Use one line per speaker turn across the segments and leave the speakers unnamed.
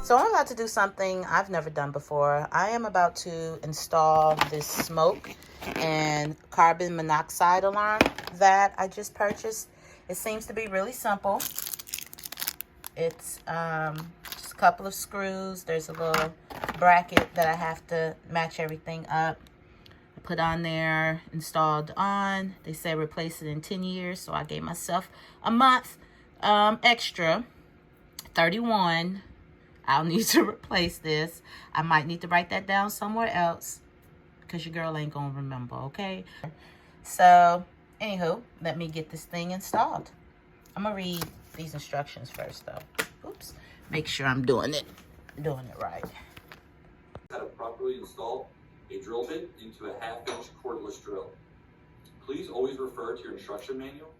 So I'm about to do something I've never done before. I am about to install this smoke and carbon monoxide alarm that I just purchased. It seems to be really simple. It's just a couple of screws. There's a little bracket that I have to match everything up. I put on there, installed on. They say replace it in 10 years, so I gave myself a month extra, 31. I'll need to replace this. I might need to write that down somewhere else because your girl ain't gonna remember, okay? So, anywho, let me get this thing installed. I'm gonna read these instructions first, though. Oops. Make sure I'm doing it right.
How to properly install a drill bit into a 1/2-inch cordless drill. Please always refer to your instruction manual.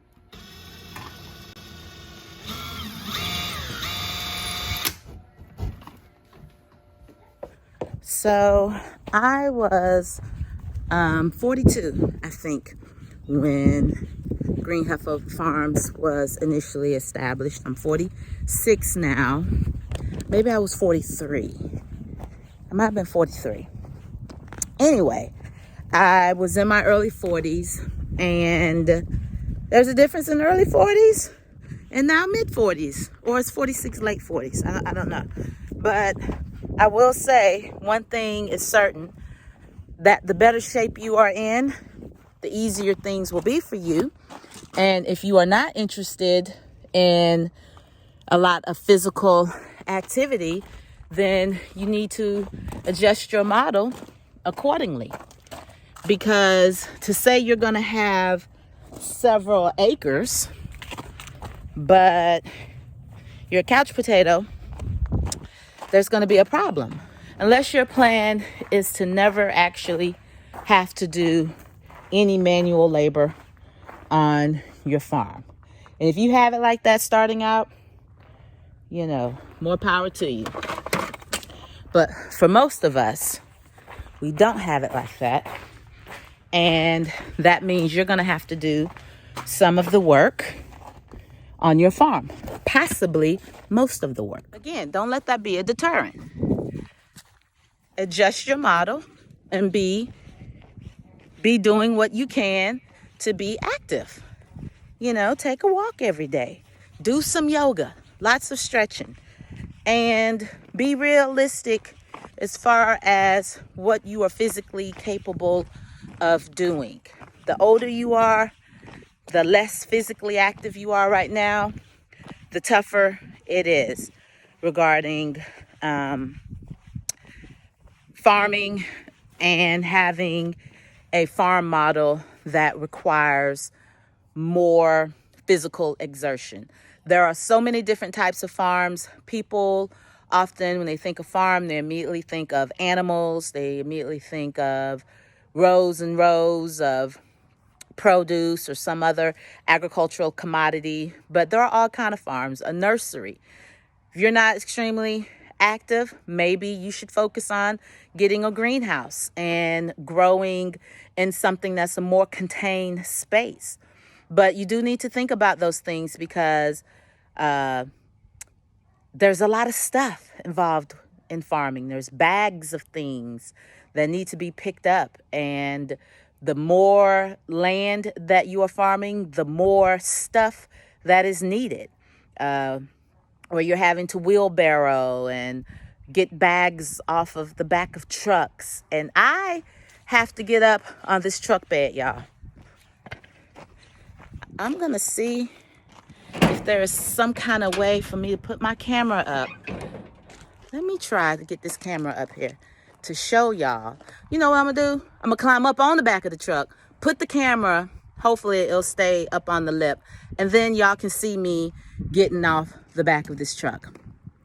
So I was 42, I think, when Green Heifer Farms was initially established. I'm 46 now. Maybe I was 43. I might have been 43. Anyway, I was in my early 40s, and there's a difference in the early 40s and now mid 40s, or it's 46 late 40s. I don't know. But I will say one thing is certain, that the better shape you are in, the easier things will be for you. And if you are not interested in a lot of physical activity, then you need to adjust your model accordingly. Because to say you're going to have several acres, but you're a couch potato, there's going to be a problem. Unless your plan is to never actually have to do any manual labor on your farm. And if you have it like that starting out, you know, more power to you. But for most of us, we don't have it like that. And that means you're going to have to do some of the work on your farm, possibly most of the work. Again, don't let that be a deterrent. Adjust your model and be doing what you can to be active. You know, take a walk every day. Do some yoga, lots of stretching. And be realistic as far as what you are physically capable of doing. The older you are, the less physically active you are right now, the tougher it is regarding farming and having a farm model that requires more physical exertion. There are so many different types of farms. People often, when they think of farm, they immediately think of animals. They immediately think of rows and rows of produce or some other agricultural commodity. But there are all kinds of farms. A nursery. If you're not extremely active, maybe you should focus on getting a greenhouse and growing in something that's a more contained space. But you do need to think about those things because there's a lot of stuff involved in farming. There's bags of things that need to be picked up. And the more land that you are farming, the more stuff that is needed. Or you're having to wheelbarrow and get bags off of the back of trucks. And I have to get up on this truck bed, y'all. I'm going to see if there is some kind of way for me to put my camera up. Let me try to get this camera up here to show y'all. You know what I'm going to do? I'm going to climb up on the back of the truck, put the camera, hopefully it'll stay up on the lip, and then y'all can see me getting off the back of this truck.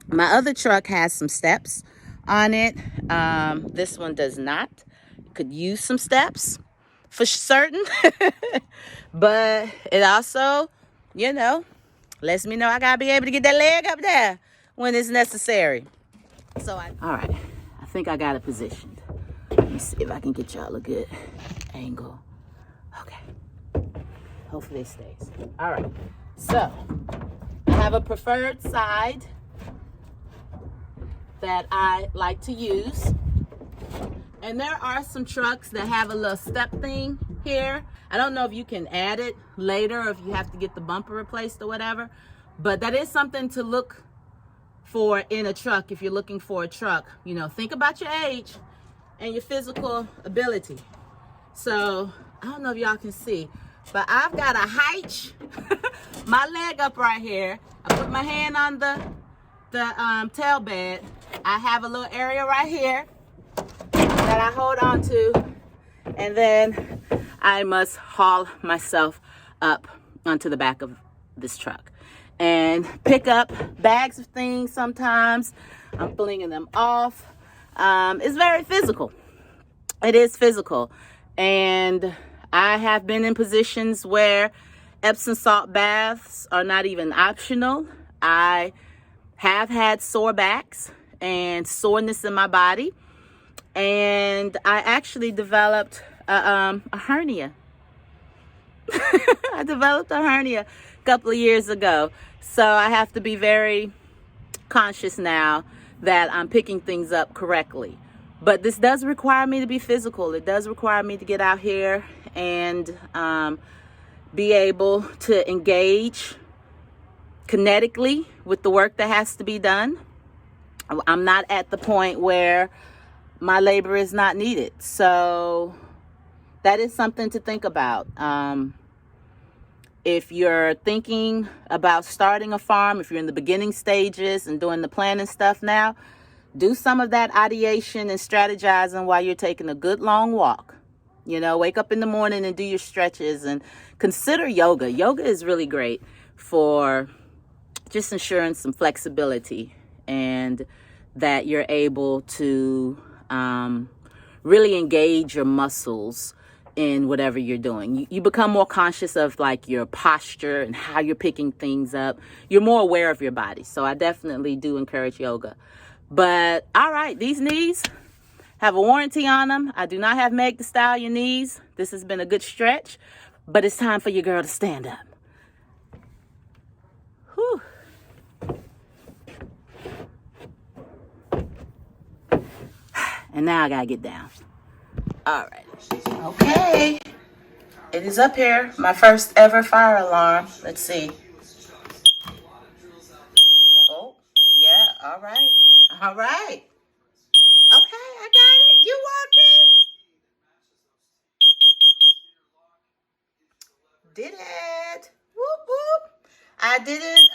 My other truck has some steps on it. This one does not. Could use some steps for certain. But it also, you know, lets me know I gotta be able to get that leg up there when it's necessary. All right, I think I got it positioned. Let me see if I can get y'all a good angle. Okay, hopefully it stays. All right, so I have a preferred side that I like to use. And there are some trucks that have a little step thing here. I don't know if you can add it later or if you have to get the bumper replaced or whatever, but that is something to look for in a truck if you're looking for a truck. You know, think about your age and your physical ability. So I don't know if y'all can see, but I've got a hitch my leg up right here. I put my hand on the tail bed. I have a little area right here that I hold on to, and then I must haul myself up onto the back of this truck and pick up bags of things. Sometimes I'm flinging them off. It's very physical. It is physical. And I have been in positions where Epsom salt baths are not even optional. I have had sore backs and soreness in my body. And I actually developed a hernia. I developed a hernia a couple of years ago. So I have to be very conscious now that I'm picking things up correctly. But this does require me to be physical. It does require me to get out here and be able to engage kinetically with the work that has to be done. I'm not at the point where my labor is not needed. So that is something to think about. If you're thinking about starting a farm, if you're in the beginning stages and doing the planning stuff now, do some of that ideation and strategizing while you're taking a good long walk. You know, wake up in the morning and do your stretches and consider yoga. Yoga is really great for just ensuring some flexibility and that you're able to really engage your muscles in whatever you're doing. You become more conscious of like your posture and how you're picking things up. You're more aware of your body. So I definitely do encourage yoga. But all right, these knees have a warranty on them. I do not have Meg the Stallion knees. This has been a good stretch, but it's time for your girl to stand up. Whew. And now I gotta get down. All right. Okay. It is up here. My first ever fire alarm. Let's see. Oh, yeah. All right. All right. Okay, I got it. You working? Did it. Whoop, whoop. I didn't,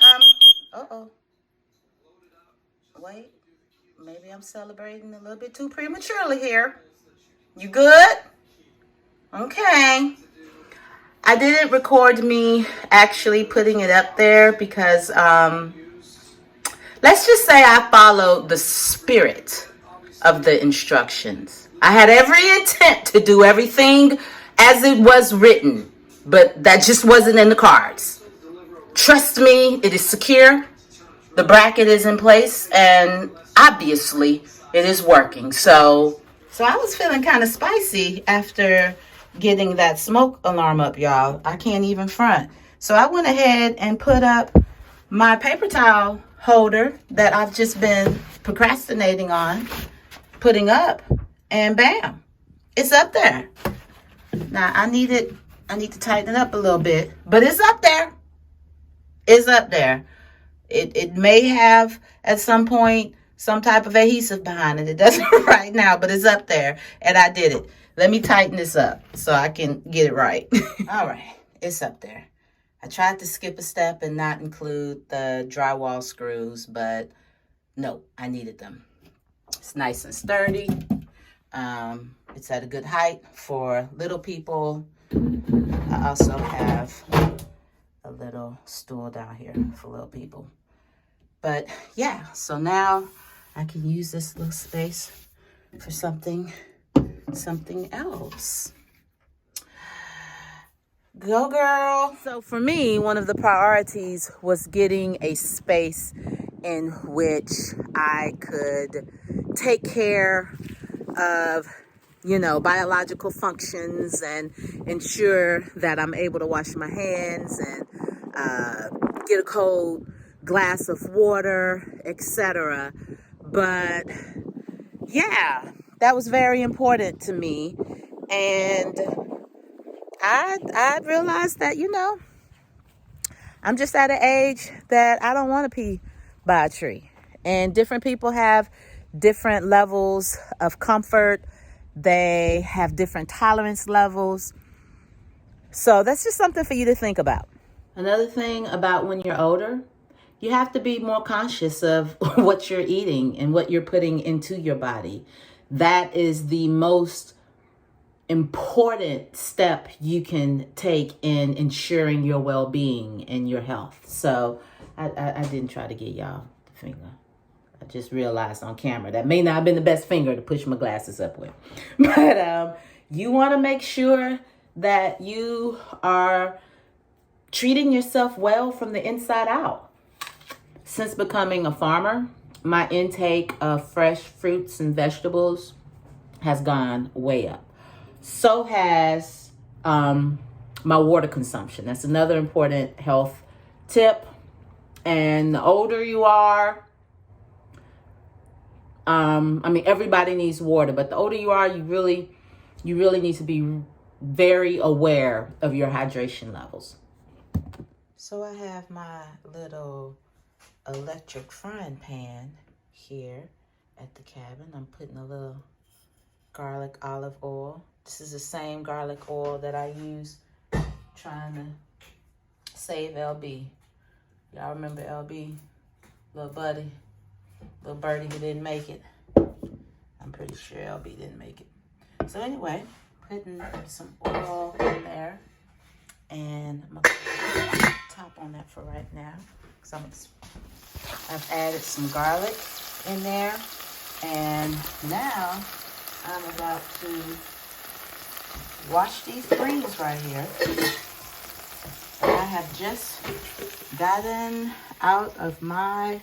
uh-oh. Wait. Maybe I'm celebrating a little bit too prematurely here. You good? Okay. I didn't record me actually putting it up there because let's just say I followed the spirit of the instructions. I had every intent to do everything as it was written, but that just wasn't in the cards. Trust me, it is secure. The bracket is in place, and obviously it is working. So I was feeling kind of spicy after getting that smoke alarm up, y'all. I can't even front. So I went ahead and put up my paper towel holder that I've just been procrastinating on putting up, and bam, it's up there. Now I need to tighten it up a little bit, but it's up there. It's up there. It may have at some point some type of adhesive behind it. It doesn't right now, but it's up there, and I did it. Let me tighten this up so I can get it right. All right, it's up there. I tried to skip a step and not include the drywall screws, but no, I needed them. It's nice and sturdy. It's at a good height for little people. I also have a little stool down here for little people. But yeah, so now I can use this little space for something else. Go girl. So for me, one of the priorities was getting a space in which I could take care of, you know, biological functions and ensure that I'm able to wash my hands and get a cold glass of water, etc. But yeah, that was very important to me. And I realized that, I'm just at an age that I don't want to pee by a tree. And different people have different levels of comfort. They have different tolerance levels. So that's just something for you to think about. Another thing about when you're older, you have to be more conscious of what you're eating and what you're putting into your body. That is the most important step you can take in ensuring your well-being and your health. So I didn't try to get y'all the finger. I just realized on camera that may not have been the best finger to push my glasses up with. But you want to make sure that you are treating yourself well from the inside out. Since becoming a farmer, my intake of fresh fruits and vegetables has gone way up. So has my water consumption. That's another important health tip. And the older you are, everybody needs water, but the older you are, you really need to be very aware of your hydration levels. So I have my little electric frying pan here at the cabin. I'm putting a little garlic olive oil. This is the same garlic oil that I use trying to save LB. Y'all remember LB? Little buddy, little birdie who didn't make it. I'm pretty sure LB didn't make it. So anyway, putting some oil in there. And I'm gonna put top on that for right now. I've added some garlic in there. And now I'm about to wash these greens right here. And I have just gotten out of my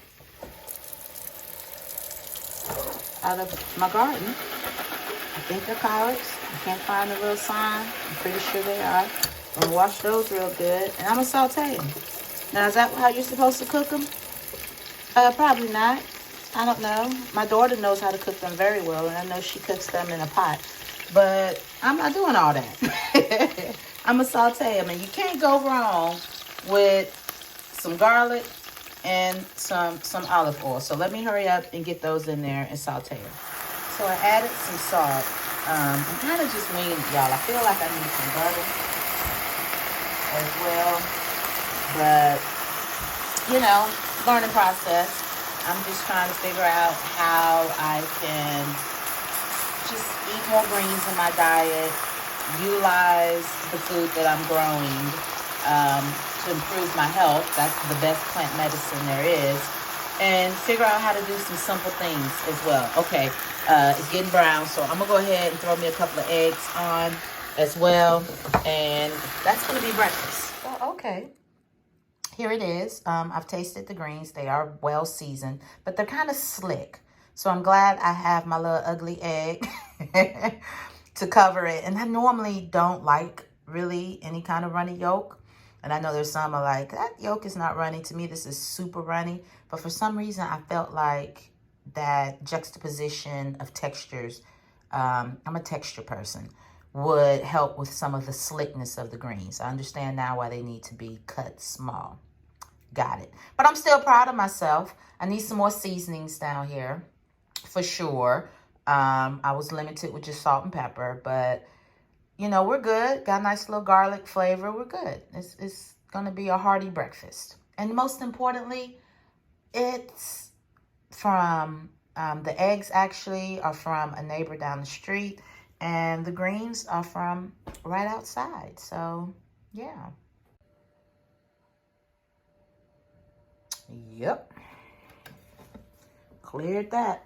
garden. I think they're collards. I can't find a little sign. I'm pretty sure they are. I'm gonna wash those real good, and I'm gonna saute them. Now, is that how you're supposed to cook them? Probably not. I don't know. My daughter knows how to cook them very well, and I know she cooks them in a pot. But I'm not doing all that. I'm gonna saute them, and you can't go wrong with some garlic and some olive oil. So let me hurry up and get those in there and saute them. So I added some salt. I'm kind of just winging it, y'all. I feel like I need some butter as well, but learning process. I'm just trying to figure out how I can just eat more greens in my diet, utilize the food that I'm growing to improve my health. That's the best plant medicine there is, and figure out how to do some simple things as well. Okay, it's getting brown, so I'm gonna go ahead and throw me a couple of eggs on as well, and that's gonna be breakfast. Well, okay, here it is. I've tasted the greens. They are well seasoned, but they're kind of slick, so I'm glad I have my little ugly egg to cover it. And I normally don't like really any kind of runny yolk, and I know there's some are like, that yolk is not runny. To me, this is super runny, but for some reason I felt like that juxtaposition of textures, I'm a texture person, would help with some of the slickness of the greens. I understand now why they need to be cut small. Got it. But I'm still proud of myself. I need some more seasonings down here for sure. I was limited with just salt and pepper, but we're good. Got a nice little garlic flavor. We're good. It's going to be a hearty breakfast. And most importantly, it's from, the eggs actually are from a neighbor down the street, and the greens are from right outside. So, yeah. Yep. Cleared that.